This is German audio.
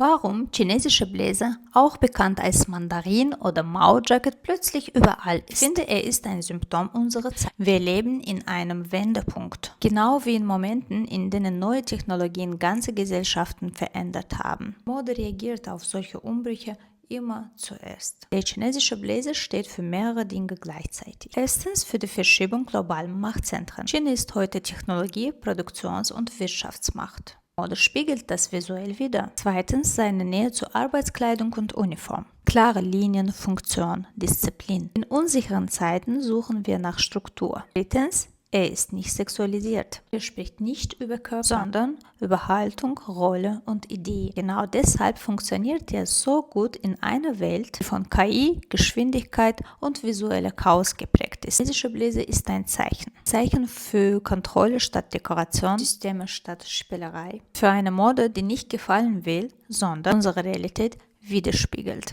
Warum chinesische Bläser, auch bekannt als Mandarin oder Mao-Jacket, plötzlich überall ist. Ich finde, er ist ein Symptom unserer Zeit. Wir leben in einem Wendepunkt. Genau wie in Momenten, in denen neue Technologien ganze Gesellschaften verändert haben. Mode reagiert auf solche Umbrüche immer zuerst. Der chinesische Bläser steht für mehrere Dinge gleichzeitig. Erstens für die Verschiebung globaler Machtzentren. China ist heute Technologie-, Produktions- und Wirtschaftsmacht. Mode spiegelt das visuell wider. Zweitens seine Nähe zu Arbeitskleidung und Uniform. Klare Linien, Funktion, Disziplin. In unsicheren Zeiten suchen wir nach Struktur. Drittens, er ist nicht sexualisiert. Er spricht nicht über Körper, sondern über Haltung, Rolle und Idee. Genau deshalb funktioniert er so gut in einer Welt, die von KI, Geschwindigkeit und visueller Chaos geprägt ist. Der chinesische Bläser ist ein Zeichen. Zeichen für Kontrolle statt Dekoration, Systeme statt Spielerei. Für eine Mode, die nicht gefallen will, sondern unsere Realität widerspiegelt.